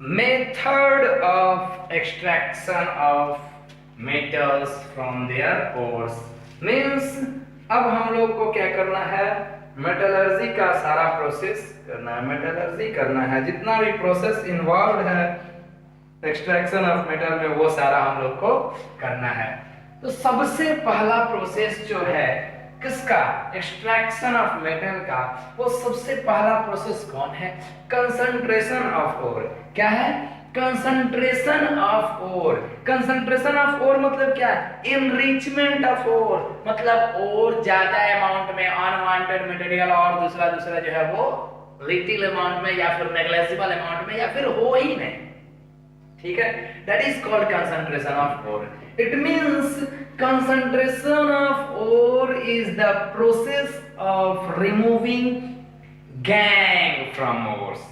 Method of extraction of metals from their ores means अब हम लोग को क्या करना है, मेटलर्जी का सारा प्रोसेस करना है, मेटलर्जी करना है, जितना भी प्रोसेस इन्वॉल्व है एक्सट्रैक्शन ऑफ मेटल में वो सारा हम लोग को करना है। तो सबसे पहला प्रोसेस जो है किसका, एक्सट्रैक्शन ऑफ मेटल का, वो सबसे पहला प्रोसेस कौन है, कंसंट्रेशन ऑफ ओर। क्या है, concentration of ore. Concentration of ore मतलब क्या, इनरिचमेंट ऑफ ओर, मतलब ओर ज्यादा अमाउंट में अनवांटेड मटेरियल और दूसरा जो है वो लिटिल अमाउंट में या फिर नेग्लेजिबल अमाउंट में या फिर हो ही नहीं, ठीक है, that is called concentration of ore. It means concentration of ore is the process of removing gang from ores।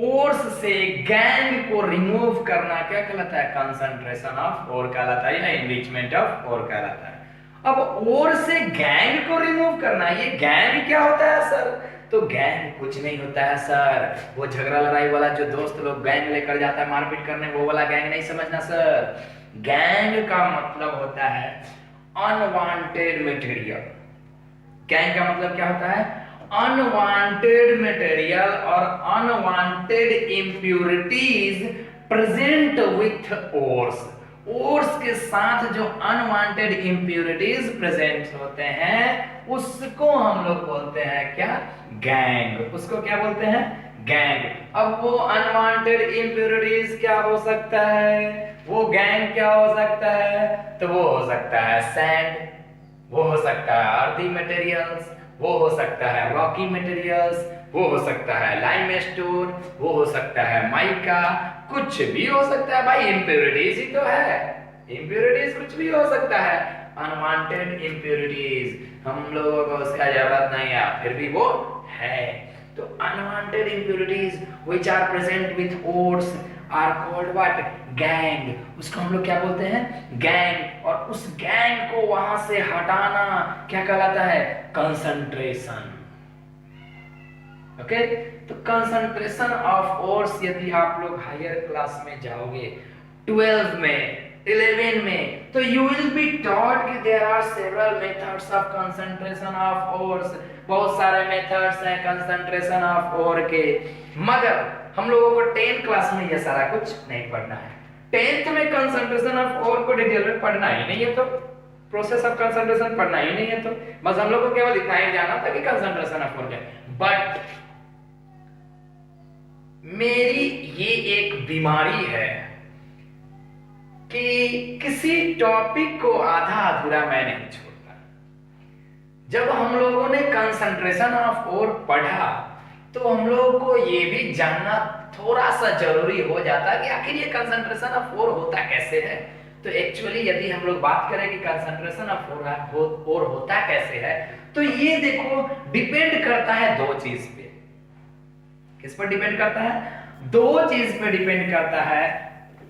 ores से gang को remove करना क्या कहलाता है, concentration of ore कहलाता है या enrichment of ore कहलाता है। अब ore से gang को remove करना, ये gang क्या होता है सर, तो गैंग कुछ नहीं होता है सर, वो झगड़ा लड़ाई वाला जो दोस्त लोग गैंग लेकर जाता है मारपीट करने, वो वाला गैंग नहीं समझना सर। गैंग का मतलब होता है अनवांटेड मटेरियल। गैंग का मतलब क्या होता है, अनवांटेड मटेरियल और unwanted impurities present with ores. Ores के साथ जो अनवांटेड इंप्योरिटीज प्रेजेंट होते हैं उसको हम लोग बोलते हैं क्या, गैंग। उसको क्या बोलते हैं, गैंग। अब वो अनवांटेड इंप्योरिटीज क्या हो सकता है, वो गैंग क्या हो सकता है, तो वो हो सकता है सैंड, वो हो सकता है अर्थी मटेरियल्स, वो हो सकता है रॉकी मटेरियल्स, वो हो सकता है लाइमस्टोन, वो हो सकता है माइका, कुछ भी हो सकता है भाई, इंप्योरिटीज ही तो है, इंप्योरिटीज कुछ भी हो सकता है। अनवांटेड इंप्योरिटीज हम लोगों को उसका जरूरत नहीं है, फिर भी वो है। तो unwanted impurities which are present with ores are called what, gangue. उसको हम लोग क्या बोलते हैं, गैंग। और उस गैंग को वहां से हटाना क्या कहलाता है, कंसंट्रेशन। ओके, तो कंसंट्रेशन ऑफ ओर्स, यदि आप लोग हायर क्लास में जाओगे 12 में 11 में, तो यू विल बी टॉट कि there are several methods of concentration of ores. बहुत सारे मेथड्स हैं कंसंट्रेशन ऑफ ओर के, मगर हम लोगों को 10 क्लास में ये सारा कुछ नहीं पढ़ना है। 10th में कंसंट्रेशन ऑफ ओर को डिटेल में पढ़ना ही नहीं है, तो प्रोसेस ऑफ कंसंट्रेशन पढ़ना ही नहीं है, तो बस हम लोग को केवल इतना ही जानना था कि कंसंट्रेशन ऑफ ओर क्या है। बट मेरी ये एक बीमारी है कि किसी टॉपिक को आधा अधूरा मैं नहीं छोड़ता। जब हम लोगों ने कंसंट्रेशन ऑफ ओर पढ़ा तो हम लोगों को ये भी जानना थोड़ा सा जरूरी हो जाता कि आखिर ये कंसंट्रेशन ऑफ ओर होता कैसे है। तो एक्चुअली यदि हम लोग बात करें कि कंसंट्रेशन ऑफ ओर होता कैसे है, तो ये देखो डिपेंड करता है दो चीज पे। किस पर डिपेंड करता है, दो चीज पे डिपेंड करता है।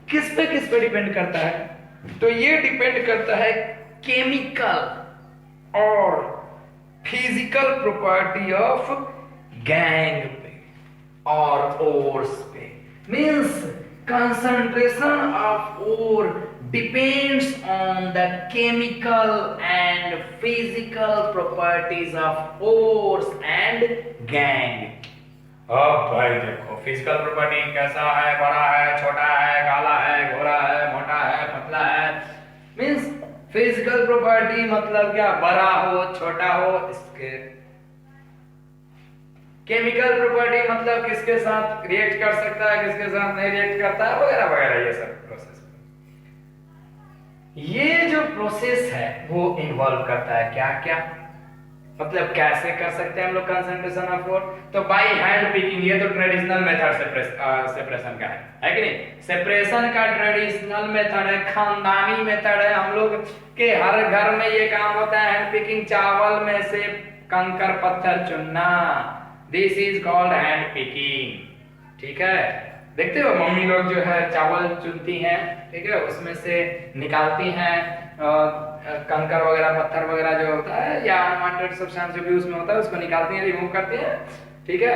किस पे डिपेंड करता है, तो ये डिपेंड करता है केमिकल और फिजिकल प्रॉपर्टी ऑफ गैंग पे और ओर्स पे। Means concentration of ore depends on the chemical and physical properties of ores and gangue. अब भाई देखो फिजिकल प्रॉपर्टी कैसा है, बड़ा है, छोटा है, काला है, गोरा है, मोटा है, पतला है। मींस फिजिकल प्रॉपर्टी मतलब क्या, बड़ा हो, छोटा हो, इसके। केमिकल प्रॉपर्टी मतलब किसके साथ रिएक्ट कर सकता है, किसके साथ नहीं रिएक्ट करता है, वगैरह वगैरह, ये सब प्रोसेस। ये जो प्रोसेस है वो इन्वॉल्व करता है क्या क्या, मतलब कैसे कर सकते हैं हम लोग कंसंट्रेशन ऑफ ओर, तो बाय हैंड पिकिंग। ये तो ट्रेडिशनल मेथड सेपरेशन का है कि नहीं, सेपरेशन का ट्रेडिशनल मेथड है, खानदानी मेथड है। हम लोग के हर घर में ये काम होता है, हैंड पिकिंग, चावल में से कंकर पत्थर चुनना, this is called hand picking. ठीक है, देखते हो मम्मी लोग जो है चावल चुनती हैं, ठीक है, उसमें से निकालती हैं कंकर वगैरह, पत्थर वगैरह जो होता है या अनवांटेड सब्सटेंस जो भी उसमें होता है उसको निकालती हैं, रिमूव करती हैं, ठीक है,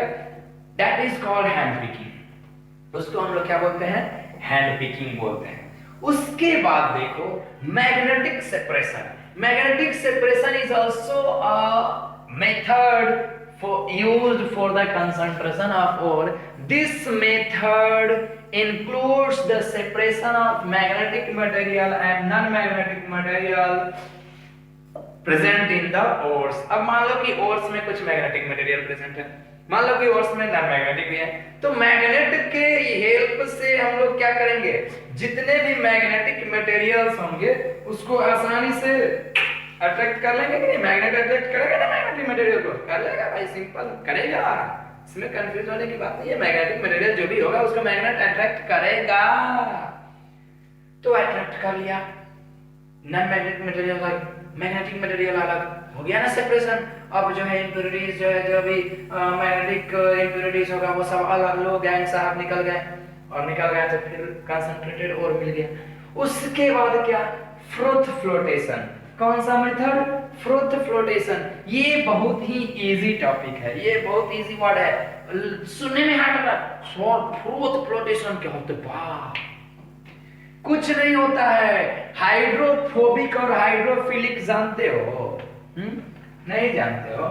that is called hand picking. उसको हम लोग क्या बोलते हैं, हैंड पिकिंग बोलते हैं। उसके बाद देखो magnetic separation. Magnetic separation is also a method for used for the concentration of ore. This method includes the separation of magnetic material and non-magnetic material present in the ores. अब मान लो कि ores में कुछ magnetic material present है, मान लो कि ores में non magnetic भी है, तो मैग्नेट के हेल्प से हम लोग क्या करेंगे, जितने भी मैग्नेटिक मटेरियल्स होंगे उसको आसानी से अट्रैक्ट कर लेंगे कि नहीं। मैग्नेट अट्रैक्ट करेगा ना मैग्नेटिक मटेरियल को, कर लेगा भाई, सिंपल करेगा, इसमें कंफ्यूज होने की बात नहीं है। मैग्नेटिक मटेरियल जो भी होगा उसको मैग्नेट अट्रैक्ट करेगा, तो अट्रैक्ट कर लिया। नॉन मैग्नेटिक मटेरियल का मैग्नेटिक मटेरियल अलग हो गया ना सेपरेशन। अब जो है इंप्योरिटीज जो है, जो भी मैग्नेटिक इंप्योरिटीज होगा वो सब अलग लो, गैंग साहब निकल गए, और निकल गए तो फिर कंसंट्रेटेड और मिल गया। उसके बाद क्या, फ्रोथ फ्लोटेशन। कौन सा मेथड, फ्रोथ फ्लोटेशन। ये बहुत ही इजी टॉपिक है, ये बहुत इजी वर्ड है, सुनने में हार्ड लग रहा है। फ्रोथ फ्लोटेशन क्या होता है, वाह, कुछ नहीं होता है। हाइड्रोफोबिक और हाइड्रोफिलिक जानते हो? नहीं जानते हो?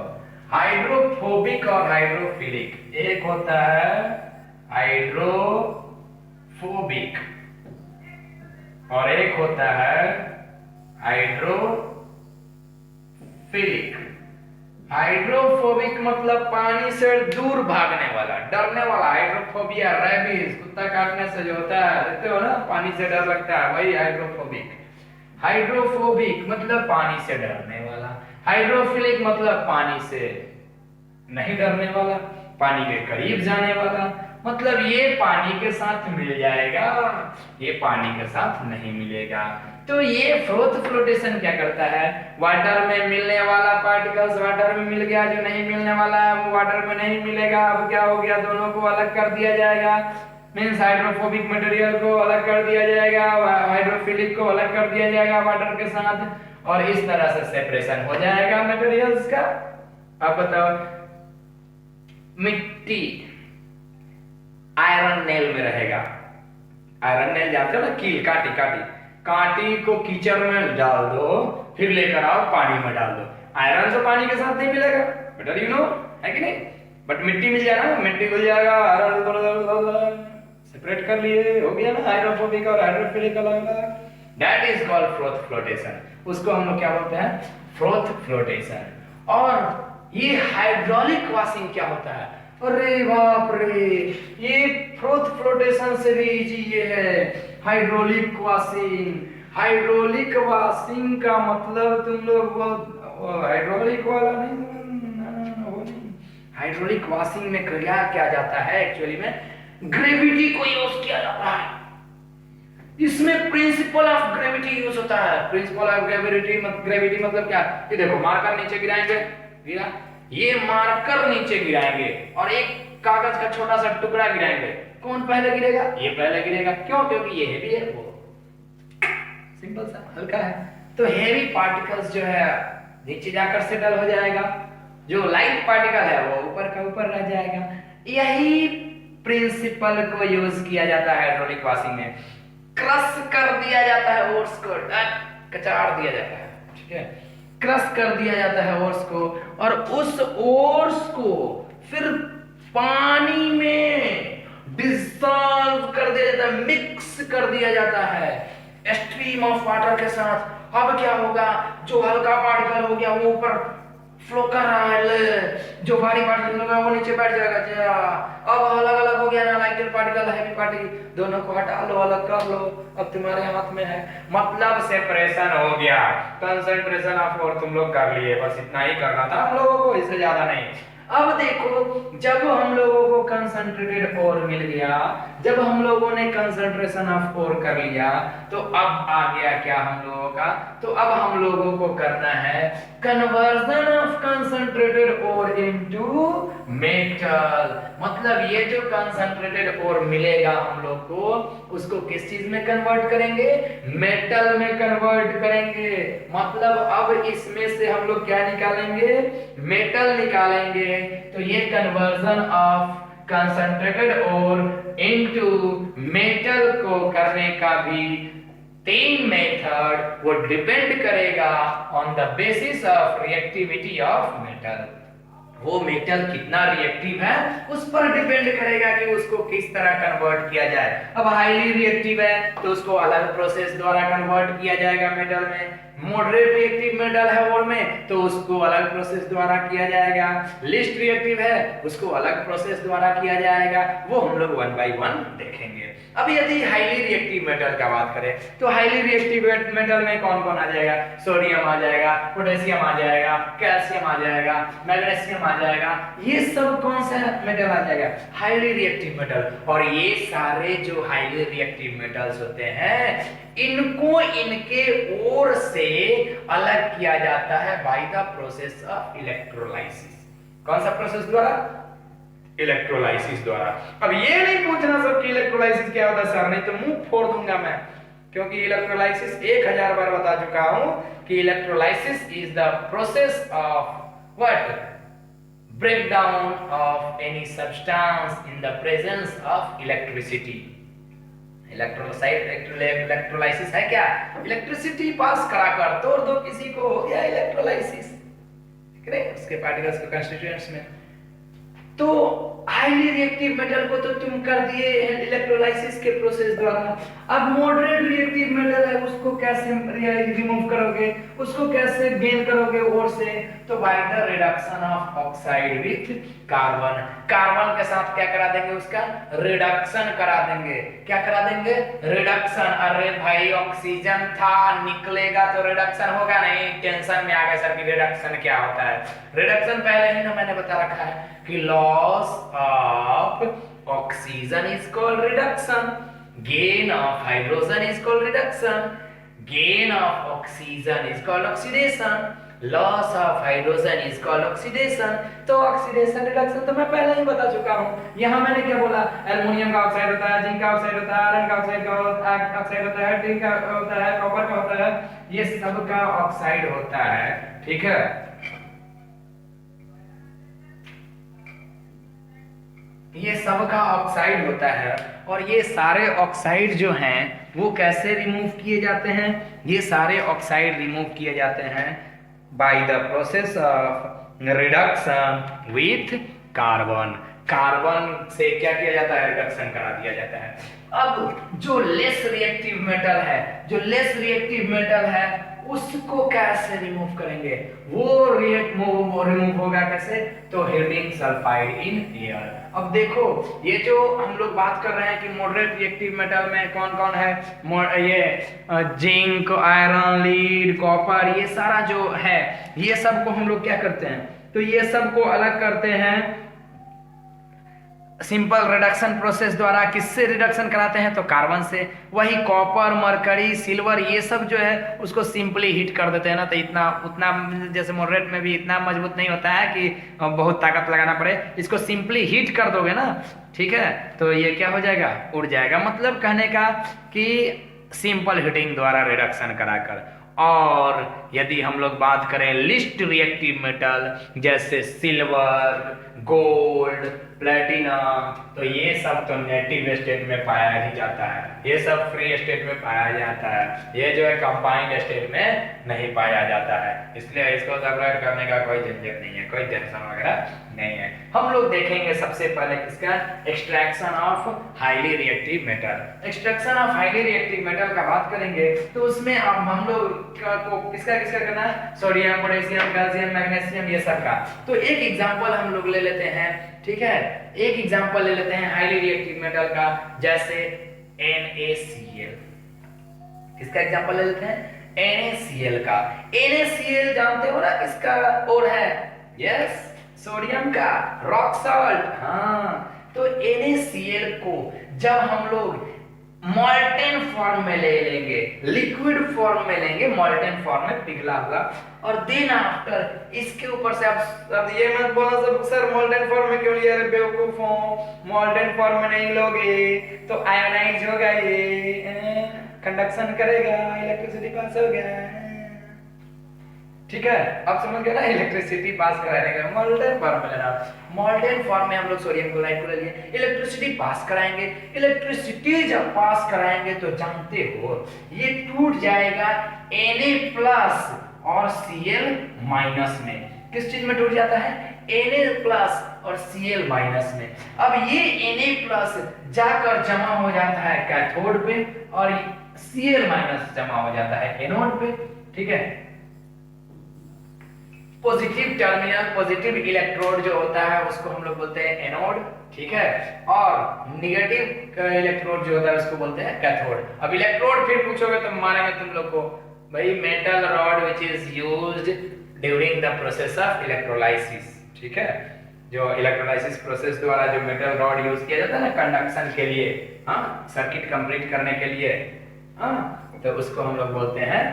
हाइड्रोफोबिक और हाइड्रोफिलिक, एक होता है हाइड्रोफोबिक और एक होता है हाइड्रोफिलिक। हाइड्रोफोबिक मतलब पानी से दूर भागने वाला, डरने वाला। हाइड्रोफोबिया रेबीज, कुत्ता काटने से जो होता है, देखते हो ना, पानी से डर लगता है, वही हाइड्रोफोबिक। हाइड्रोफोबिक मतलब पानी से डरने वाला, हाइड्रोफिलिक मतलब पानी से नहीं डरने वाला, पानी के करीब जाने वाला। मतलब ये पानी के साथ मिल जाएगा, ये पानी के साथ नहीं मिलेगा। तो ये फ्रोथ फ्लोटेशन क्या करता है, वाटर में मिलने वाला पार्टिकल्स वाटर में मिल गया, जो नहीं मिलने वाला है वो वाटर में नहीं मिलेगा। अब क्या हो गया, दोनों को अलग कर दिया जाएगा। मींस हाइड्रोफोबिक मटेरियल को अलग कर दिया जाएगा, हाइड्रोफिलिक को अलग कर दिया जाएगा वाटर के साथ, और इस तरह से सेपरेशन हो जाएगा मटेरियल्स का। अब बताओ, मिट्टी आयरन नेल में रहेगा। आयरन नेल जानते हो ना, कील, काटी काटी, काटी को कीचड़ में डाल दो, फिर लेकर आओ पानी में डाल दो, आयरन तो पानी के साथ नहीं मिलेगा, बेटर यू नो, है कि नहीं। बट मिट्टी मिल जाएगा, मिट्टी मिल जाएगा, आयरन सेपरेट कर लिए, हो गया ना हाइड्रोफोबिक और हाइड्रोफिलिक अलग अलग। That is called froth flotation. उसको हम लोग क्या बोलते हैं, फ्रोथ फ्लोटेशन। और ये हाइड्रोलिक वॉशिंग क्या होता है, अरे बाप रे, ये फ्रोथ फ्लोटेशन से भी इजी ये है, हाइड्रोलिक वॉशिंग। हाइड्रोलिक वॉशिंग का मतलब तुम लोग वो हाइड्रोलिक वाला नहीं, हाइड्रोलिक वॉशिंग में क्या किया जाता है, एक्चुअली में ग्रेविटी को यूज किया जाता है। इसमें प्रिंसिपल ऑफ ग्रेविटी यूज होता है। प्रिंसिपल ऑफ ग्रेविटी मतलब क्या, ये देखो मार्कर नीचे गिराएंगे, गिरा, ये मार्कर नीचे गिराएंगे और एक कागज का छोटा सा टुकड़ा गिराएंगे, कौन पहले गिरेगा, ये पहले गिरेगा। क्यों, क्योंकि ये हैवी है, वो सिंपल सा हल्का है। तो हैवी पार्टिकल्स जो है नीचे जाकर सेटल हो जाएगा, जो लाइट पार्टिकल है वो ऊपर का ऊपर रह जाएगा। यही प्रिंसिपल को यूज किया जाता है हाइड्रोलिक वॉशिंग में। क्रश कर दिया जाता है ओर्स को, कचाड़ दिया जाता है, ठीक है, क्रश कर दिया जाता है ओर्स को, और उस ओर्स को फिर पानी में डिसॉल्व कर दिया जाता है, मिक्स कर दिया जाता है स्ट्रीम ऑफ वाटर के साथ। अब क्या होगा, जो हल्का पार्टिकल हो गया वो ऊपर फ्लो कर रहा है, जो भारी पार्टिकल होगा वो नीचे बैठ जाएगा। अब अलग अलग हो गया ना, लाइटर पार्टिकल हैवी पार्टिकल, दोनों को हटा लो, अलग कर लो, अब तुम्हारे हाथ में है। मतलब सेपरेशन हो गया, कंसंट्रेशन ऑफ और तुम लोग कर लिए, बस इतना ही करना था हम लोगों को, इससे ज्यादा नहीं। अब देखो, जब हम लोगों को कंसंट्रेटेड ओर मिल गया, जब हम लोगों ने कंसंट्रेशन ऑफ ओर कर लिया, तो अब आ गया क्या हम लोगों का, तो अब हम लोगों को करना है conversion of concentrated ore into metal. मतलब ये जो कंसंट्रेटेड ओर मिलेगा हम लोग को, उसको किस चीज में कन्वर्ट करेंगे, मेटल में कन्वर्ट करेंगे। मतलब अब इसमें से हम लोग क्या निकालेंगे, मेटल निकालेंगे। तो ये कन्वर्जन ऑफ कंसंट्रेटेड और इनटू मेटल को करने का भी 3 मेथड, वो डिपेंड करेगा on the basis of reactivity of metal. वो मेटल कितना रिएक्टिव है उस पर डिपेंड करेगा कि उसको किस तरह कन्वर्ट किया जाए। अब हाईली रिएक्टिव है तो उसको अलग प्रोसेस द्वारा कन्वर्ट किया जाएगा मेटल में। मॉडरेट रिएक्टिव मेटल है और में तो उसको अलग प्रोसेस द्वारा किया जाएगा। लिस्ट रिएक्टिव है उसको अलग प्रोसेस द्वारा किया जाएगा। वो हम लोग 1 बाय 1 देखेंगे। अब यदि हाईली रिएक्टिव मेटल का बात करें तो हाईली रिएक्टिव मेटल में कौन कौन आ जाएगा? सोडियम आ जाएगा, पोटेशियम आ जाएगा, कैल्शियम आ जाएगा, मैग्नीशियम आ जाएगा। ये सब कौन सा मेटल आ जाएगा? Highly reactive metal. और ये सारे जो हाईली रिएक्टिव मेटल्स होते हैं इनको इनके ओर से अलग किया जाता है by the process of electrolysis. कौन सा प्रोसेस द्वारा? इलेक्ट्रोलाइसिस द्वारा। अब ये नहीं पूछना सब कि इलेक्ट्रोलाइसिस क्या होता है सर, नहीं तो मुंह फोड़ दूंगा मैं, क्योंकि इलेक्ट्रोलाइसिस 1000 बार बता चुका हूं कि electrolysis is the process of what? Breakdown of any substance in the presence of electricity. Electrolysis है क्या? इलेक्ट्रिसिटी पास कराकर तोड़ दो किसी को, हो गया इलेक्ट्रोलाइसिस। उसके पार्टिकल्स के कंस्टिट्यूएंट्स में। तो हाईली रिएक्टिव मेटल को तो तुम कर दिए इलेक्ट्रोलाइसिस के प्रोसेस द्वारा। अब मॉडरेट रिएक्टिव मेटल है उसको कैसे रिमूव करोगे, उसको कैसे गेन करोगे और से? तो by the reduction of oxide with carbon. Carbon के साथ क्या करा देंगे? उसका रिडक्शन करा देंगे। क्या करा देंगे? रिडक्शन। अरे भाई ऑक्सीजन था, निकलेगा तो रिडक्शन होगा नहीं। टेंशन में आ गए सर कि रिडक्शन क्या होता है। रिडक्शन पहले ही ना मैंने बता रखा है कि loss of oxygen is called reduction, gain of hydrogen is called reduction, gain of oxygen is called oxidation, loss of hydrogen is called oxidation. तो ऑक्सीडेशन रिडक्शन तो मैं पहले ही बता चुका हूं। यहां मैंने क्या बोला? एल्युमिनियम का ऑक्साइड होता है, जिंक का ऑक्साइड होता है, आयरन का ऑक्साइड होता है, टिन का होता है, कॉपर का होता है, ये सब का ऑक्साइड होता है। ठीक है, ये सब का ऑक्साइड होता है। और ये सारे ऑक्साइड जो हैं वो कैसे रिमूव किए जाते हैं? ये सारे ऑक्साइड रिमूव किए जाते हैं by the process of reduction with carbon. Carbon से क्या किया जाता है? रिडक्शन करा दिया जाता है। अब जो लेस रिएक्टिव मेटल है, जो लेस रिएक्टिव मेटल है उसको कैसे रिमूव करेंगे? वो रिमूव होगा कैसे? तो हीटिंग सल्फाइड इन एयर। अब देखो ये जो हम लोग बात कर रहे हैं कि मॉडरेट रिएक्टिव मेटल में कौन कौन है? ये जिंक, आयरन, लीड, कॉपर, ये सारा जो है ये सब को हम लोग क्या करते हैं? तो ये सब को अलग करते हैं सिंपल रिडक्शन प्रोसेस द्वारा। किससे रिडक्शन कराते हैं? तो कार्बन से। वही कॉपर, मरकरी, सिल्वर ये सब जो है उसको सिंपली हीट कर देते हैं ना, तो इतना उतना जैसे मॉडरेट में भी इतना मजबूत नहीं होता है कि बहुत ताकत लगाना पड़े। इसको सिंपली हीट कर दोगे ना, ठीक है, तो ये क्या हो जाएगा? उड़ जाएगा। मतलब कहने का कि सिंपल हीटिंग द्वारा रिडक्शन कराकर। और यदि हम लोग बात करें लिस्ट रिएक्टिव मेटल जैसे सिल्वर, गोल्ड, प्लेटिनम, तो ये सब तो नेटिव स्टेट में पाया ही जाता है। ये सब फ्री स्टेट में पाया जाता है। ये जो है कंबाइंड स्टेट में नहीं पाया जाता है। इसलिए इसको सेपरेट करने का कोई झंझट नहीं है, कोई टेंशन वगैरह नहीं है। हम लोग देखेंगे सबसे पहले किसका? Extraction of highly reactive metal. Extraction of highly reactive metal का बात करेंगे तो उसमें अब हम लोग को किसका किसका करना है? सोडियम, पोटेशियम, कैल्शियम, मैग्नीशियम, ये सब का। तो एक एग्जांपल हम लोग ले लेते हैं, ठीक है, एक एग्जांपल ले लेते हैं हाईली रिएक्टिव मेटल का, जैसे NaCl। किसका एग्जांपल ले लेते हैं? NaCl का। NaCl जानते हो ना किसका और है? यस, सोडियम का, रॉक सॉल्ट। हाँ, तो NaCl को जब हम लोग मॉल्टेन फॉर्म में ले लेंगे, लिक्विड फॉर्म में लेंगे, मॉल्टेन फॉर्म में पिघला हुआ, और देन आफ्टर इसके ऊपर से अब ये मत बोलना सब सर मॉल्टेन फॉर्म में क्यों लिया? बेवकूफ हो, मॉल्टेन फॉर्म में नहीं लोगे तो आयोनाइज होगा, ये कंडक्शन करेगा, इलेक्ट्रिसिटी पास होगा। ठीक है, अब समझ गए ना इलेक्ट्रिसिटी पास कराने का मोल्टेन फॉर्म में लेना। मोल्टेन फॉर्म में हम लोग सोडियम क्लोराइड को ले लिए, इलेक्ट्रिसिटी पास कराएंगे। इलेक्ट्रिसिटी जब पास कराएंगे तो जानते हो ये टूट जाएगा Na+ और Cl- में। किस चीज में टूट जाता है? Na+ और Cl- में। अब ये Na+ जाकर जमा हो जाता है कैथोड पे और Cl- जमा हो जाता है एनोड पे। ठीक है, पॉजिटिव टर्मिनल, पॉजिटिव इलेक्ट्रोड जो होता है उसको हम लोग बोलते हैं एनोड। ठीक है, और निगेटिव इलेक्ट्रोड जो होता है उसको बोलते हैं कैथोड। अब इलेक्ट्रोड फिर पूछोगे तो मानेंगे तुम लोग को भाई metal rod which is used during the process of electrolysis. ठीक है, जो इलेक्ट्रोलाइसिस प्रोसेस द्वारा जो मेटल रॉड यूज किया जाता है ना कंडक्शन के लिए, हाँ, सर्किट कंप्लीट करने के लिए, हाँ, तो उसको हम लोग बोलते हैं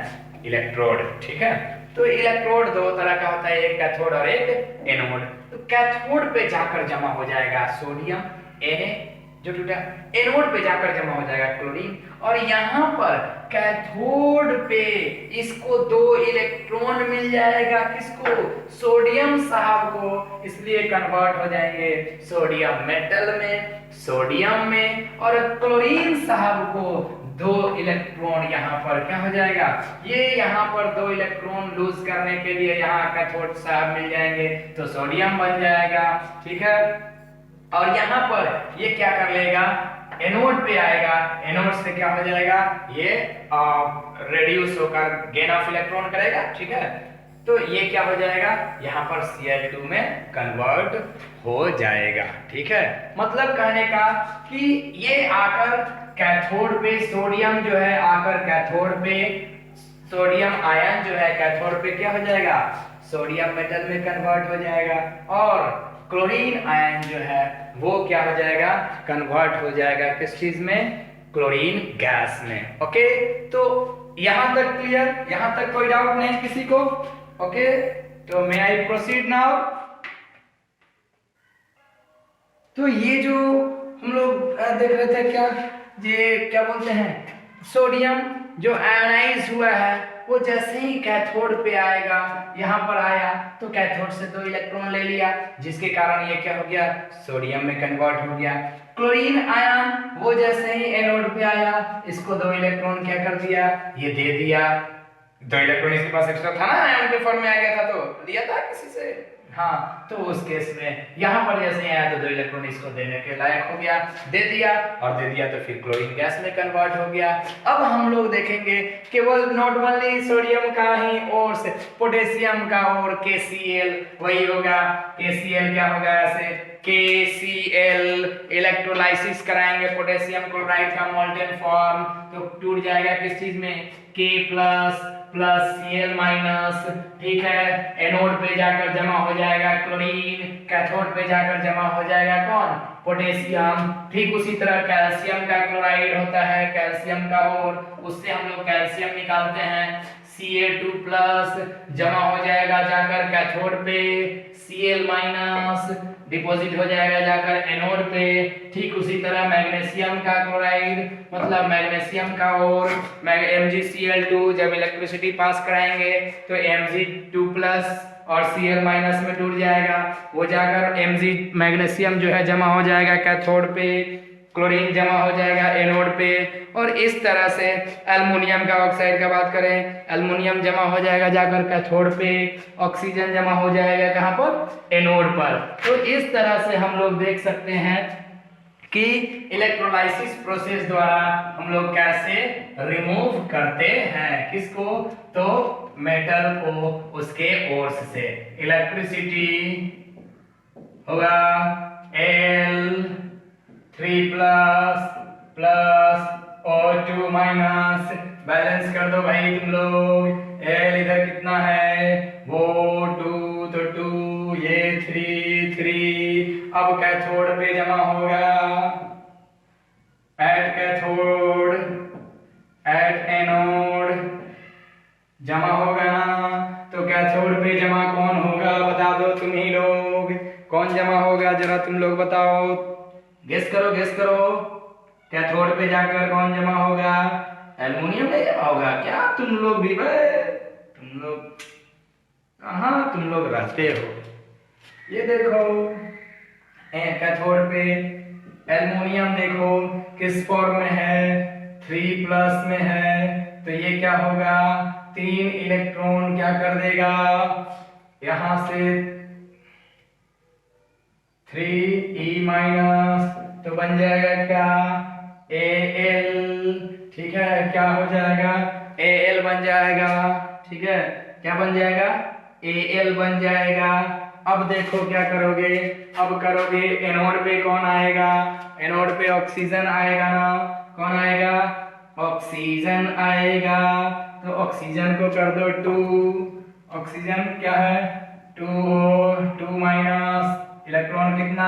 इलेक्ट्रोड। ठीक है, तो इलेक्ट्रोड दो तरह का होता है, एक कैथोड और एक एनोड। तो कैथोड पे जाकर जमा हो जाएगा सोडियम Na जो टूटा, एनोड पे जाकर जमा हो जाएगा क्लोरीन, और यहाँ पर कैथोड पे इसको 2 इलेक्ट्रॉन मिल जाएगा। किसको? सोडियम साहब को, इसलिए कन्वर्ट हो जाएंगे सोडियम मेटल में, सोडियम में, और क्लोरीन साहब को 2 इलेक्ट्रॉन यहाँ पर क्या हो जाएगा, ये यहाँ पर 2 इलेक्ट्रॉन लूज करने के लिए यहाँ कैथोड साहब मिल जाएंगे तो सोडियम बन जाएगा। ठीक है, और यहाँ पर ये क्या कर लेगा, एनोड पे आएगा, एनोड से क्या हो जाएगा, ये रेड्यूस होकर गेन ऑफ इलेक्ट्रॉन करेगा। ठीक है, तो ये क्या हो जाएगा, यहाँ पर Cl2 में कन्वर्ट हो जाएगा। ठीक है, मतलब कहने का कि ये आकर कैथोड पे सोडियम जो है आकर कैथोड पे सोडियम आयन जो है कैथोड पे क्या हो जाएगा, सोडियम मेटल में कन्वर्ट हो जाएगा, और क्लोरीन आयन जो है वो क्या हो जाएगा, कन्वर्ट हो जाएगा किस चीज में, क्लोरीन गैस में। ओके, तो यहां तक क्लियर, यहां तक कोई डाउट नहीं किसी को? ओके, तो मे आई प्रोसीड नाउ। तो ये जो हम लोग देख रहे थे, क्या ये क्या बोलते हैं, सोडियम जो आयनाइज हुआ है वो जैसे ही कैथोड पे आएगा, यहाँ पर आया तो कैथोड से 2 इलेक्ट्रॉन ले लिया, जिसके कारण ये क्या हो गया, सोडियम में कन्वर्ट हो गया। क्लोरीन आयन वो जैसे ही एनोड पे आया, इसको 2 इलेक्ट्रॉन क्या कर दिया, ये दे दिया। 2 इलेक्ट्रॉन इसके पास एक्स्ट्रा था ना, आयन के फॉर्म में आ गया था तो दिया था किसी से, हाँ, तो उस केस में यहाँ पर जैसे आया तो 2 इलेक्ट्रॉन इसको देने के लायक हो गया, दे दिया, और दे दिया तो फिर क्लोरीन गैस में कन्वर्ट हो गया। अब हम लोग देखेंगे केवल नॉट ओनली सोडियम का ही और से पोटेशियम का और KCl वही होगा, KCl क्या होगा, ऐसे KCl इलेक्ट्रोलाइसिस कराएंगे पोटेशियम क्लोराइड का मोल्टेन फॉर्म, तो टूट जाएगा किस चीज में, K+ Cl-। ठीक है, एनोड पे जाकर जमा हो जाएगा क्लोरीन, कैथोड पे जाकर जमा हो जाएगा कौन, पोटेशियम। ठीक उसी तरह कैल्शियम का क्लोराइड होता है, कैल्शियम का, और उससे हम लोग कैल्शियम निकालते हैं, Ca2+ जमा हो जाएगा जाकर कैथोड पे, Cl- डिपॉजिट हो जाएगा जाकर एनोड पे। ठीक उसी तरह मैग्नीशियम का क्लोराइड मतलब मैग्नीशियम का और MgCl2 जब इलेक्ट्रिसिटी पास कराएंगे तो Mg2+ और Cl- में टूट जाएगा, वो जाकर Mg मैग्नीशियम जो है जमा हो जाएगा कैथोड पे, क्लोरीन जमा हो जाएगा एनोड पे, और इस तरह से एल्युमिनियम का ऑक्साइड का बात करें, एल्युमिनियम जमा हो जाएगा जाकर कैथोड पे, ऑक्सीजन जमा हो जाएगा कहां पर, एनोड पर। तो इस तरह से हम लोग देख सकते हैं कि इलेक्ट्रोलाइसिस प्रोसेस द्वारा हम लोग कैसे रिमूव करते हैं किसको, तो मेटल को उसके ओर्स से। इलेक्ट्रिसिटी होगा L3+ O2-, बैलेंस कर दो भाई तुम लोग, L इधर कितना है, वो 2 तो 2, ये 3 3, अब कैथोड पे जमा होगा, एट कैथोड एट एनोड जमा होगा ना, तो कैथोड पे जमा कौन होगा बता दो तुम ही लोग, कौन जमा होगा जरा तुम लोग बताओ, गेस करो गेस करो, कैथोड पे जाकर कौन जमा होगा, एल्युमिनियम नहीं जमा होगा क्या, तुम लोग भी तुम लोग कहाँ तुम लोग रहते हो। ये देखो कैथोड पे एल्युमिनियम देखो किस फॉर्म में है, 3+ में है, तो ये क्या होगा, 3 इलेक्ट्रॉन क्या कर देगा, यहां से 3e- तो बन जाएगा क्या, Al। ठीक है, क्या हो जाएगा, Al बन जाएगा। ठीक है, क्या बन जाएगा, Al बन जाएगा। अब देखो क्या करोगे, अब करोगे एनोड पे कौन आएगा, एनोड पे ऑक्सीजन आएगा ना, कौन आएगा, ऑक्सीजन आएगा। तो ऑक्सीजन को कर दो 2, ऑक्सीजन क्या है 2 इलेक्ट्रॉन कितना,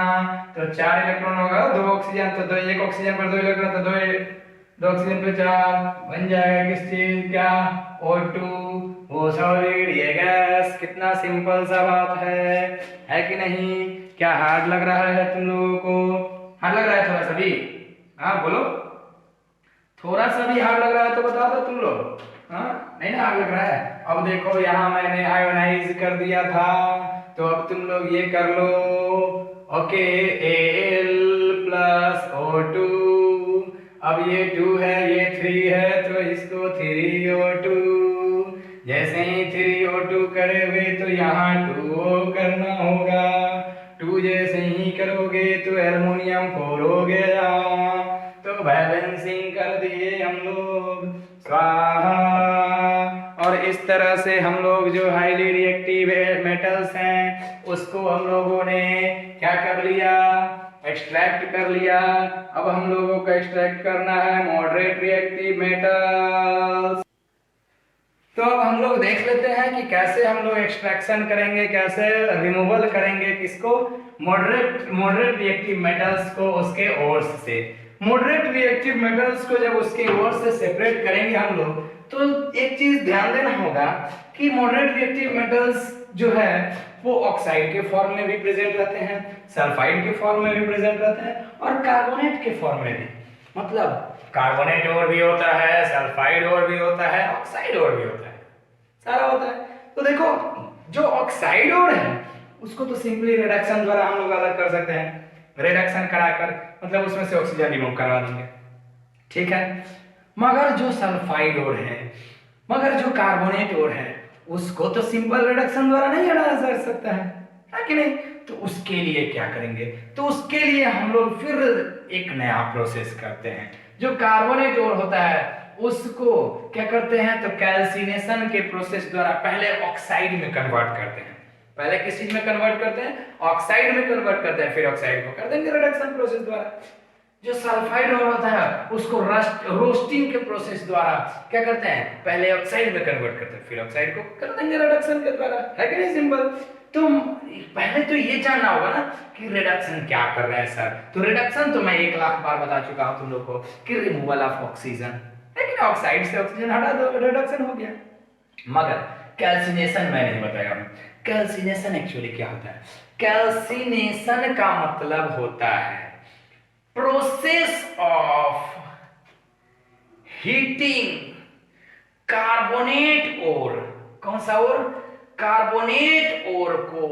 तो 4 इलेक्ट्रॉन होगा, 2 ऑक्सीजन, तो 1 ऑक्सीजन पर 2 इलेक्ट्रॉन, तो 2 ऑक्सीजन पे 4 बन जाएगा किस चीज, क्या O2, वो सॉलिड, ये गैस। कितना सिंपल सा बात है कि नहीं। क्या हार्ड लग रहा है तुम लोगों को, हार्ड लग रहा है थोड़ा सा भी, हाँ बोलो, थोड़ा सा भी हार्ड लग रहा है तो बता दो तुम लोग, हाँ नहीं ना हार्ड लग रहा है। अब देखो यहाँ मैंने आयोनाइज कर दिया था, तो अब तुम लोग ये कर लो, ओके Al+O2, अब ये 2 है ये 3 है, तो इसको 3O2, जैसे ही 3O2 करोगे तो यहाँ 2O करना होगा, 2 जैसे ही करोगे तो एल्युमिनियम 4 हो गया, तो बैलेंसिंग कर दिए हम लोग, स्वाहा। और इस तरह से हम लोग जो हाईली रिएक्टिव मेटल्स हैं उसको हम लोगों ने क्या कर लिया, एक्सट्रैक्ट कर लिया। अब हम लोगों को एक्सट्रैक्ट करना है मॉडरेट रिएक्टिव मेटल्स। तो अब हम लोग देख लेते हैं कि कैसे हम लोग एक्सट्रैक्शन करेंगे, कैसे रिमूवल करेंगे किसको, मॉडरेट रिएक्टिव मेटल्स को उसके ओर्स से। मॉडरेट रिएक्टिव मेटल्स को जब उसके ओर से सेपरेट करेंगे हम लोग, तो एक चीज ध्यान देना होगा कि मॉडरेट रिएक्टिव मेटल्स जो है वो ऑक्साइड के फॉर्म में भी प्रेजेंट रहते हैं, सल्फाइड के फॉर्म में भी प्रेजेंट रहते हैं, और कार्बोनेट के फॉर्म में भी। मतलब कार्बोनेट और भी होता है, सल्फाइड और भी होता है, ऑक्साइड और भी होता है, सारा होता है। तो देखो जो ऑक्साइड और है उसको तो सिंपली रिडक्शन द्वारा हम लोग अलग कर सकते हैं, रिडक्शन कराकर, मतलब उसमें से ऑक्सीजन रिमूव करवा देंगे, ठीक है। मगर जो सल्फाइड और है, मगर जो कार्बोनेट और है, उसको तो सिंपल रिडक्शन द्वारा नहीं हटाया जा सकता है कि नहीं। तो उसके लिए क्या करेंगे, तो उसके लिए हम लोग फिर एक नया प्रोसेस करते हैं। जो कार्बोनेट और होता है उसको क्या करते हैं, तो कैल्सिनेशन के प्रोसेस द्वारा पहले ऑक्साइड में कन्वर्ट करते हैं। पहले किस चीज में कन्वर्ट करते हैं, ऑक्साइड में कन्वर्ट करते हैं, फिर ऑक्साइड को कर देंगे रिडक्शन प्रोसेस द्वारा। जो सल्फाइड और होता है उसको रोस्टिंग के प्रोसेस द्वारा क्या करते हैं, पहले ऑक्साइड में कन्वर्ट करते हैं, फिर ऑक्साइड को कर देंगे रिडक्शन के द्वारा, है कि नहीं सिंपल। तो पहले तो ये जानना होगा ना कि रिडक्शन क्या कर रहे हैं सर। तो रिडक्शन तो मैं 1 लाख बार बता चुका हूं तुम लोग को कि रिमूवल ऑफ ऑक्सीजन, लेकिन ऑक्साइड से ऑक्सीजन हटा दो, रिडक्शन हो गया। मगर कैल्सिनेशन मैं नहीं बताया हूं। कैल्सिनेशन एक्चुअली क्या होता है, कैल्सिनेशन का मतलब होता है प्रोसेस ऑफ हीटिंग कार्बोनेट और, कौन सा और, कार्बोनेट और को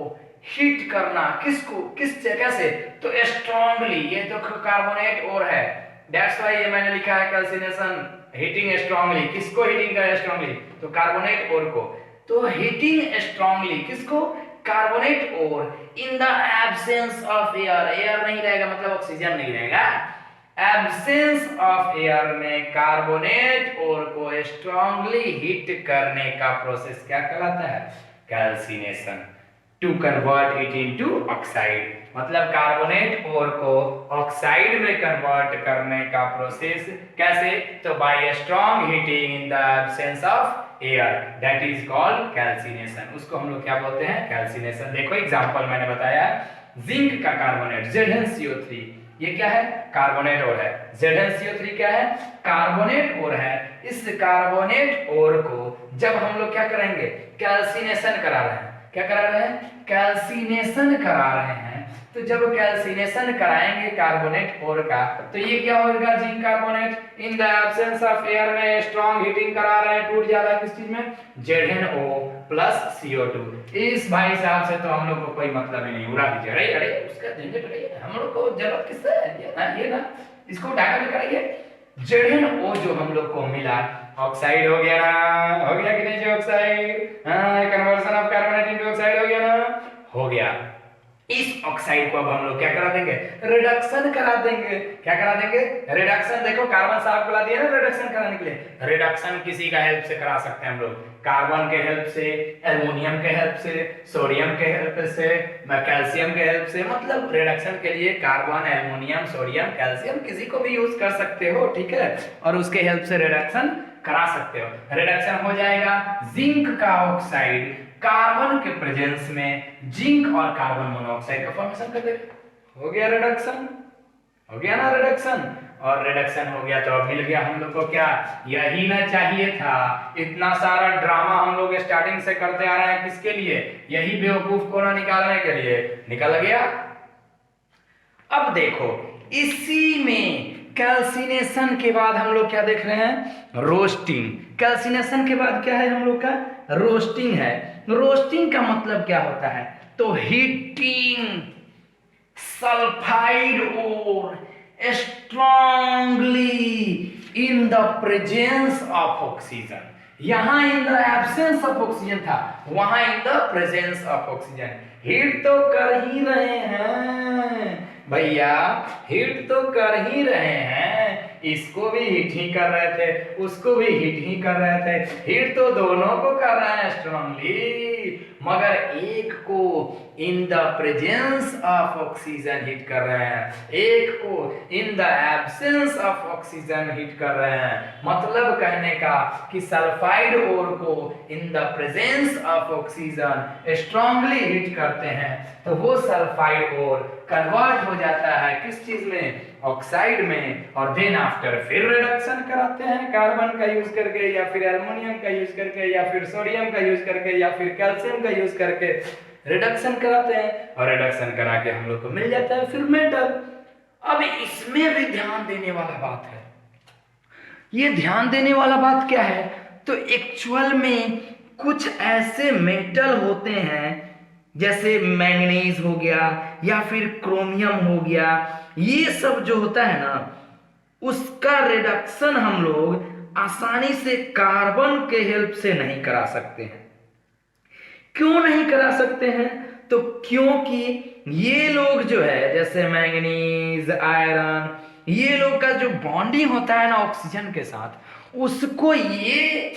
हीट करना, किसको, किस जगह से, तो स्ट्रांगली। ये तो कार्बोनेट और है, दैट्स व्हाई ये मैंने लिखा है कैल्सिनेशन हीटिंग स्ट्रांगली। किसको हीटिंग कर स्ट्रांगली, तो कार्बोनेट और को। तो हीटिंग स्ट्रांगली किसको, कार्बोनेट और, इन the absence of air, air नहीं रहेगा मतलब ऑक्सीजन नहीं रहेगा, एब्सेंस ऑफ एयर में कार्बोनेट और को स्ट्रांगली हीट करने का प्रोसेस क्या कहलाता है, calcination. To convert it into oxide, मतलब कार्बोनेट और को ऑक्साइड में कन्वर्ट करने का प्रोसेस कैसे, तो by strong heating in the absence of air, that is called calcination. उसको हम लोग क्या बोलते हैं, कैल्सिनेशन। देखो एग्जांपल मैंने बताया, जिंक का कार्बोनेट ZnCO3, ये क्या है, कार्बोनेट और है। ZnCO3 क्या है, कार्बोनेट और है। इस कार्बोनेट और को जब हम लोग क्या करेंगे, कैल्सिनेशन करा रहे हैं, क्या करा रहे हैं? कैल्सिनेशन करा रहे हैं। तो जब कैल्सिनेशन कराएंगे कार्बोनेट ओर का, तो ये क्या होगा? Zinc carbonate in the absence of air में स्ट्रॉन्ग हीटिंग करा रहे हैं, टूट जा रहा है किस चीज में? ZnO plus CO2। इस भाई साहब से तो हम लोग को कोई मतलब ही नहीं, उड़ा दीजिए। अरे अरे उसका झंझट रही हम लोग को जरूरत किससे है? ये ना इसको उठा कर कराइए। ZnO जो हम लोग को मिला, ऑक्साइड हो गया ना? हो गया कि नहीं जी ऑक्साइड? हाँ, conversion of carbonate into oxide हो गया ना? हो गया। इस ऑक्साइड को अब हम लोग क्या करा देंगे? रिडक्शन करा देंगे। क्या करा देंगे? रिडक्शन। देखो कार्बन साहब बुला दिया ना रिडक्शन कराने के लिए। रिडक्शन किसी का हेल्प से करा सकते हैं हम लोग, कार्बन के हेल्प से, एल्युमिनियम के हेल्प से, सोडियम के हेल्प से, कैल्शियम के हेल्प से। मतलब रिडक्शन के लिए कार्बन, एल्युमिनियम, सोडियम, कैल्शियम किसी को भी यूज कर सकते हो, ठीक है, और उसके हेल्प से रिडक्शन करा सकते हो। रिडक्शन हो जाएगा जिंक का ऑक्साइड कार्बन के प्रेजेंस में जिंक और कार्बन मोनोऑक्साइड का फॉर्मेशन कर देगा। हो गया रिडक्शन, हो गया ना रिडक्शन। और रिडक्शन हो गया तो अब मिल गया हम लोग को क्या? यही ना चाहिए था। इतना सारा ड्रामा हम लोग स्टार्टिंग से करते आ रहे हैं किसके लिए? यही बेवकूफ को ना निकालने के लिए। निकल गया। अब देखो इसी में कैल्सिनेशन के बाद हम लोग क्या देख रहे हैं? रोस्टिंग। कैल्सिनेशन के बाद क्या है हम लोग का? रोस्टिंग है। रोस्टिंग का मतलब क्या होता है? तो हीटिंग सल्फाइड और strongly in the presence of oxygen. यहां in the absence of oxygen था, वहां in the presence of oxygen. Heat तो कर ही रहे हैं भैया, हीट तो कर ही रहे हैं। इसको भी हीट ही कर रहे थे, उसको भी हीट ही कर रहे थे। हीट तो दोनों को कर रहे हैं स्ट्रांगली, मगर एक को इन the presence of oxygen heat कर रहे हैं, एक को इन the absence of oxygen heat कर रहे हैं। मतलब कहने का कि सल्फाइड ओर को इन the presence of oxygen strongly heat करते हैं, तो वो सल्फाइड ओर कन्वर्ट हो जाता है किस चीज में? ऑक्साइड में। और देन आफ्टर फिर रिडक्शन कराते हैं कार्बन का यूज करके, या फिर एल्युमिनियम का यूज करके, या फिर सोडियम का यूज करके, या फिर कैल्शियम का यूज करके रिडक्शन कराते हैं। और रिडक्शन करा के हम लोग को मिल जाता है फिर मेटल। अब इसमें भी ध्यान देने वाला बात है। ये ध्यान देने वाला बात क्या है? तो एक्चुअल में कुछ ऐसे मेटल होते हैं जैसे मैंगनीज हो गया या फिर क्रोमियम हो गया, ये सब जो होता है ना, उसका रिडक्शन हम लोग आसानी से कार्बन के हेल्प से नहीं करा सकते हैं। क्यों नहीं करा सकते हैं? तो क्योंकि ये लोग जो है जैसे मैंगनीज, आयरन, ये लोग का जो बॉन्डिंग होता है ना ऑक्सीजन के साथ, उसको ये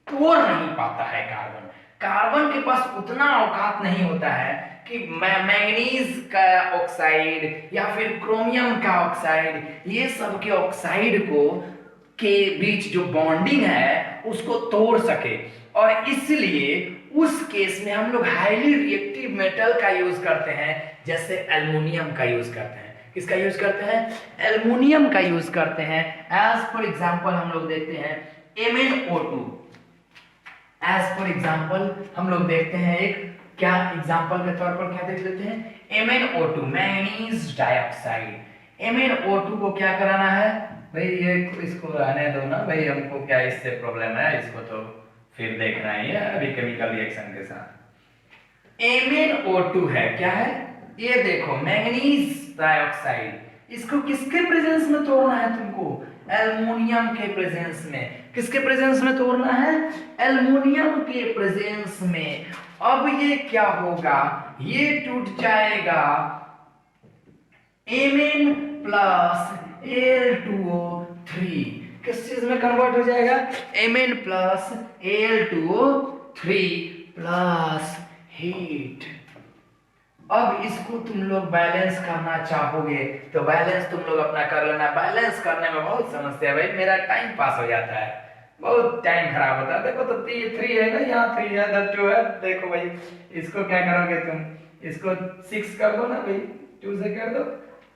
तोड़ नहीं पाता है कार्बन। कार्बन के पास उतना औकात नहीं होता है कि मैंगनीज का ऑक्साइड या फिर क्रोमियम का ऑक्साइड, ये सब के ऑक्साइड को के बीच जो बॉन्डिंग है उसको तोड़ सके। और इसलिए उस केस में हम लोग हाईली रिएक्टिव मेटल का यूज करते हैं, जैसे एल्युमिनियम का यूज करते हैं। किसका यूज करते हैं? एल्युमिनियम का यूज करते हैं। एज फॉर एग्जांपल हम लोग देखते हैं MnO2। एज फॉर एग्जांपल हम लोग देखते हैं एक क्या एग्जांपल के तौर पर क्या देख लेते हैं? MnO2 manganese dioxide. MnO2 को क्या कराना है भाई? ये इसको रहने दो ना भाई, हमको क्या इससे प्रॉब्लम है, इसको तो फिर देखना ही है अभी केमिकल रिएक्शन के साथ। MnO2 है क्या है? ये देखो मैंगनीज डाइऑक्साइड, इसको किसके प्रेजेंस में तोड़ना है तुमको? एल्युमिनियम के प्रेजेंस में। किसके प्रेजेंस में तोड़ना है? एल्युमिनियम के प्रेजेंस में। अब ये क्या होगा? ये टूट जाएगा Mn प्लस Al2O3। किस चीज में कन्वर्ट हो जाएगा? Mn plus Al2O3 plus heat. अब इसको तुम लोग बैलेंस करना चाहोगे तो बैलेंस तुम लोग अपना कर लेना। बैलेंस करने में बहुत समस्या है भाई, मेरा टाइम पास हो जाता है, बहुत टाइम खराब होता है। देखो तो 3 है ना, यहाँ 3 है, इधर 2 है। देखो भाई इसको क्या करोगे तुम? इसको 6 कर दो ना भाई, 2 से कर दो,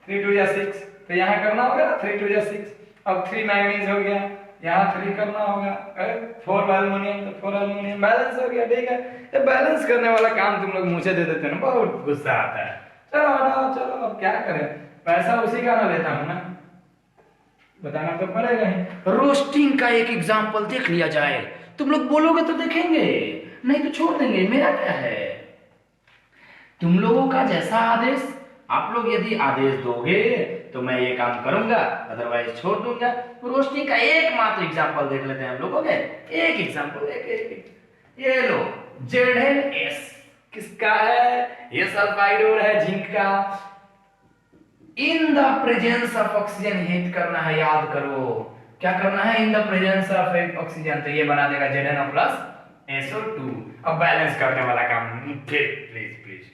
3 2 या 6। तो यहाँ करना होगा ना 3 2 या 6। अब 3 मैंगनीज हो गया, यहाँ 3 करना होगा, 4 एल्युमिनियम तो 4 एल्युमिनियम बैलेंस हो गया, ठीक है। ये बैलेंस करने वाला काम तुम लोग मुझे दे देते हैं ना, बहुत गुस्सा आता है। चलो हटाओ, चलो अब क्या करें, पैसा उसी का ना लेता हूँ ना, बताना तो पड़ेगा ही। रोस्टिंग का एक एग्जाम्पल देख लिया जाए, तुम लोग बोलोगे तो देखेंगे, नहीं तो छोड़ देंगे, मेरा क्या है। तुम लोगों का जैसा आदेश, आप लोग यदि आदेश दोगे तो मैं ये काम करूंगा, अदरवाइज छोड़ दूंगा। रोस्टिंग का एकमात्र एग्जांपल देख लेते हैं हम लोगों के, एक एग्जांपल, ये लो ZnS किसका है, ये सल्फाइड और है जिंक का। इन the presence of oxygen heat करना है, याद करो क्या करना है, इन द प्रेजेंस ऑफ ऑक्सीजन, तो ये बना देगा ZnO प्लस SO2। अब बैलेंस करने वाला काम प्लीज प्लीज,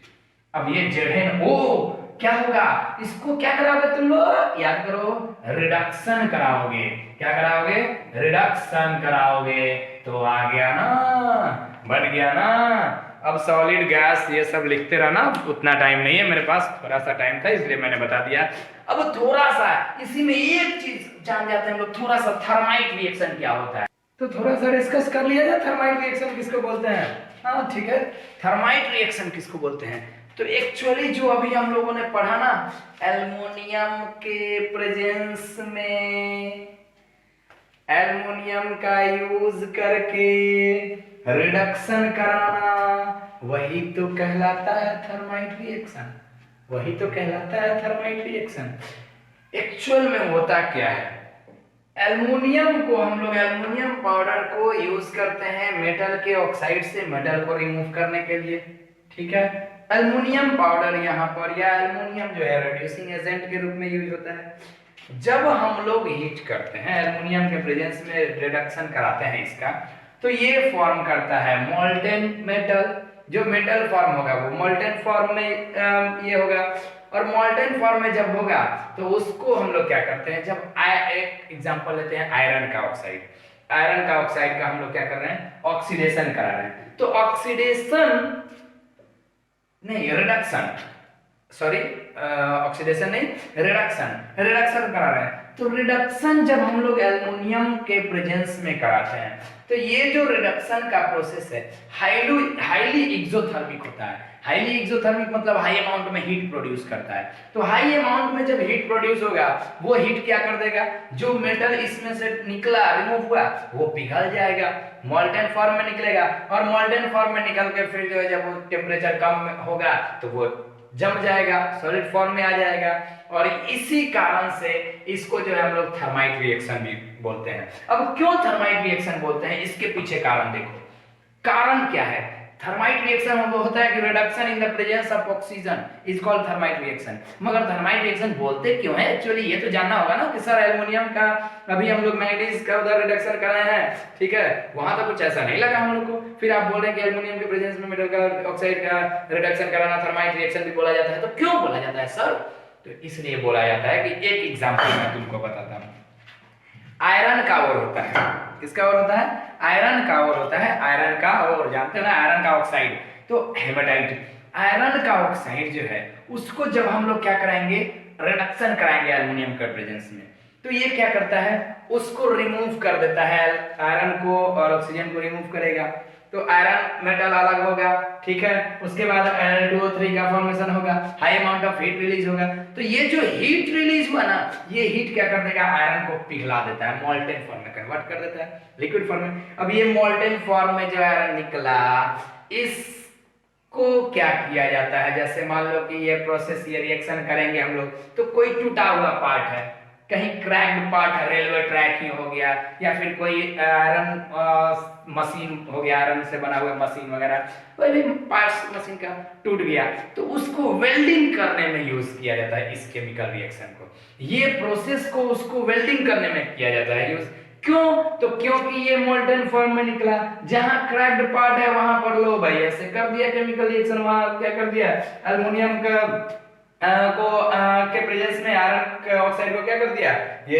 अब ये ZnO क्या होगा, इसको क्या कराओगे तुम लोग, याद करो, रिडक्शन कराओगे। क्या कराओगे, रिडक्शन कराओगे, तो आ गया ना, बन गया ना। अब सॉलिड गैस ये सब लिखते रहना, उतना टाइम नहीं है मेरे पास, थोड़ा सा टाइम था इसलिए मैंने बता दिया। अब थोड़ा सा इसी में एक चीज जान जाते हैं हम लोग, थोड़ा सा थर्माइट रिएक्शन क्या होता है, तो थोड़ा सा डिस्कस कर लिया जाए। थर्माइट रिएक्शन किसको बोलते हैं, हाँ ठीक है, थर्माइट रिएक्शन किसको बोलते हैं। तो एक्चुअली जो अभी हम लोगों ने पढ़ा ना, एल्युमिनियम के प्रेजेंस में एल्युमिनियम का यूज करके रिडक्शन कराना, वही तो कहलाता है थर्माइट रिएक्शन, वही तो कहलाता है थर्माइट रिएक्शन। एक्चुअल में होता क्या है, एल्युमिनियम को हम लोग, एल्युमिनियम पाउडर को यूज करते हैं मेटल के ऑक्साइड से मेटल को रिमूव करने के लिए, ठीक है। एल्युमिनियम पाउडर यहाँ पर, या एल्युमिनियम जो है रिड्यूसिंग एजेंट के रूप में यूज होता है। जब हम लोग हीट करते हैं एल्युमिनियम के प्रेजेंस में, रिडक्शन कराते हैं इसका, तो ये फॉर्म करता है मोल्टेन मेटल। जो मेटल फॉर्म होगा वो मोल्टेन फॉर्म में ये होगा, और मोल्टेन फॉर्म में जब होगा तो उसको हम लोग क्या करते हैं, जब एक एग्जांपल लेते हैं आयरन का ऑक्साइड, आयरन का ऑक्साइड का हम लोग क्या कर रहे हैं, ऑक्सीडेशन करा रहे हैं। तो ऑक्सीडेशन नहीं, रिडक्शन, सॉरी ऑक्सीडेशन नहीं, रिडक्शन करा रहे हैं। तो रिडक्शन जब हम लोग एल्युमिनियम के प्रेजेंस में कराते हैं, तो ये जो रिडक्शन का प्रोसेस है हाईली एक्सोथर्मिक होता है। हाईली एक्सोथर्मिक मतलब हाई अमाउंट में हीट प्रोड्यूस करता है। तो हाई अमाउंट में जब हीट प्रोड्यूस होगा, वो हीट क्या कर देगा, जो मेटल इसमें से निकला, रिमूव हुआ, वो पिघल जाएगा, मोल्टेन फॉर्म में निकलेगा, और मोल्टेन फॉर्म में निकल के फिर जो है जब वो टेम्परेचर कम होगा तो वो जम जाएगा, सॉलिड फॉर्म में आ जाएगा। और इसी कारण से इसको जो है हम लोग थर्माइट रिएक्शन भी बोलते हैं। अब क्यों थर्माइट रिएक्शन बोलते हैं, इसके पीछे कारण देखो, कारण क्या है। थर्माइट रिएक्शन वो होता है कि reduction in the presence of oxygen is called thermite reaction. मगर थर्माइट रिएक्शन बोलते क्यों है, एक्चुअली ये तो जानना होगा ना कि सर एल्युमिनियम का अभी हम लोग मैग्नीज का उधर रिडक्शन कर रहे हैं, ठीक है, वहां तो कुछ ऐसा नहीं लगा हम लोग को, फिर आप बोल रहे हैं कि एल्युमिनियम के प्रेजेंस में मेटल का ऑक्साइड का रिडक्शन कराना थर्माइट रिएक्शन भी बोला जाता है। तो क्यों बोला जाता है सर, तो इसलिए बोला जाता है कि एक एग्जांपल मैं तुमको बताता हूं। आयरन का ओर होता है, किसका ओर होता है, आयरन का ओर होता है, आयरन का ओर, जानते हो ना, आयरन का ऑक्साइड, तो हेमाटाइट। आयरन का ऑक्साइड जो है उसको जब हम लोग क्या कराएंगे, रिडक्शन कराएंगे एल्युमिनियम के प्रेजेंस में, तो ये क्या करता है, उसको रिमूव कर देता है, आयरन को और ऑक्सीजन को रिमूव करेगा। तो आयरन मेटल अलग होगा, ठीक है, उसके बाद Al2O3 का फॉर्मेशन होगा, high amount of heat release होगा। तो ये जो हीट रिलीज हुआ ना, ये हीट क्या कर देगा, आयरन को पिघला देता है, मोल्टेन फॉर्म में कन्वर्ट कर देता है, लिक्विड फॉर्म में। अब ये मोल्टेन फॉर्म में जो आयरन निकला, इसको क्या किया जाता है, जैसे मान लो कि ये प्रोसेस, ये रिएक्शन करेंगे हम लोग, तो कोई टूटा हुआ पार्ट है, कहीं क्रैक्ड पार्ट है, रेलवे ट्रैक ही हो गया, या फिर कोई आयरन मशीन हो गया, आयरन से बना हुआ मशीन वगैरह, कोई भी पार्ट्स मशीन का टूट गया, तो उसको वेल्डिंग करने में यूज किया जाता है इस केमिकल रिएक्शन को। ये प्रोसेस को उसको वेल्डिंग करने में किया जाता है यूज। क्यों, तो क्योंकि ये मोल्टेन फॉर्म में निकला, जहां क्रैक्ड पार्ट है वहां पर लो भाई ऐसे कर दिया केमिकल रिएक्शन, वहां क्या कर दिया, एल्युमिनियम का के प्रेजेंस में आयरन ऑक्साइड को क्या कर दिया, ये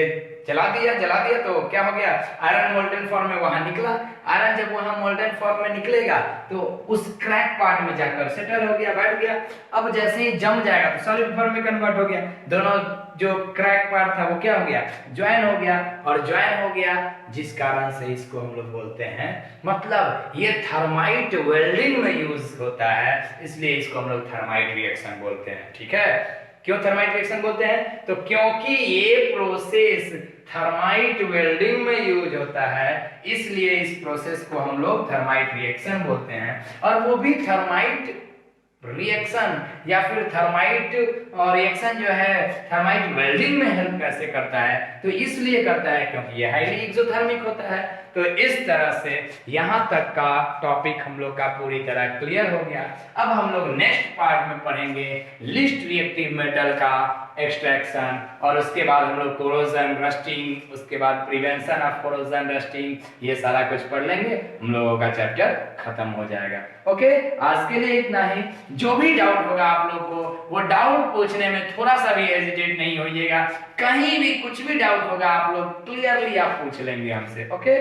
जला दिया तो क्या हो गया, आयरन मोल्टेन फॉर्म में वहां निकला। आयरन जब वहां मोल्टेन फॉर्म में निकलेगा तो उस क्रैक पार्ट में जाकर सेटल हो गया, बैठ गया। अब जैसे ही जम जाएगा तो सॉलिड फॉर्म में कन्वर्ट हो गया। दोनों जो क्रैक पार्ट था वो क्या हो गया, ज्वाइन हो गया। और ज्वाइन हो गया जिस कारण से इसको हम लोग बोलते हैं, मतलब ये थर्माइट वेल्डिंग में यूज होता है, इसलिए इसको हम लोग थर्माइट रिएक्शन बोलते हैं। ठीक है, क्यों थर्माइट रिएक्शन बोलते हैं, तो क्योंकि ये प्रोसेस थर्माइट वेल्डिंग में यूज होता है, इसलिए इस प्रोसेस को हम लोग थर्माइट रिएक्शन बोलते हैं। और वो भी थर्माइट रिएक्शन या फिर थर्माइट रिएक्शन जो है थर्माइट वेल्डिंग में हेल्प कैसे करता है, तो इसलिए करता है क्योंकि ये हाईली एक्सोथर्मिक होता है। तो इस तरह से यहां तक का टॉपिक हम लोग का पूरी तरह क्लियर हो गया। अब हम लोग नेक्स्ट पार्ट में पढ़ेंगे लिस्ट रिएक्टिव मेटल का एक्सट्रैक्शन, और उसके बाद हम लोग कोरोजन रस्टिंग, उसके बाद प्रिवेंशन ऑफ कोरोजन रस्टिंग, ये सारा कुछ पढ़ लेंगे, हम लोगों का चैप्टर खत्म हो जाएगा। ओके, आज के लिए इतना ही। जो भी डाउट होगा आप लोग को, वो डाउट पूछने में थोड़ा सा भी हेजिटेट नहीं होइएगा। कहीं भी कुछ भी डाउट होगा आप लोग क्लियरली आप पूछ लेंगे हमसे। ओके।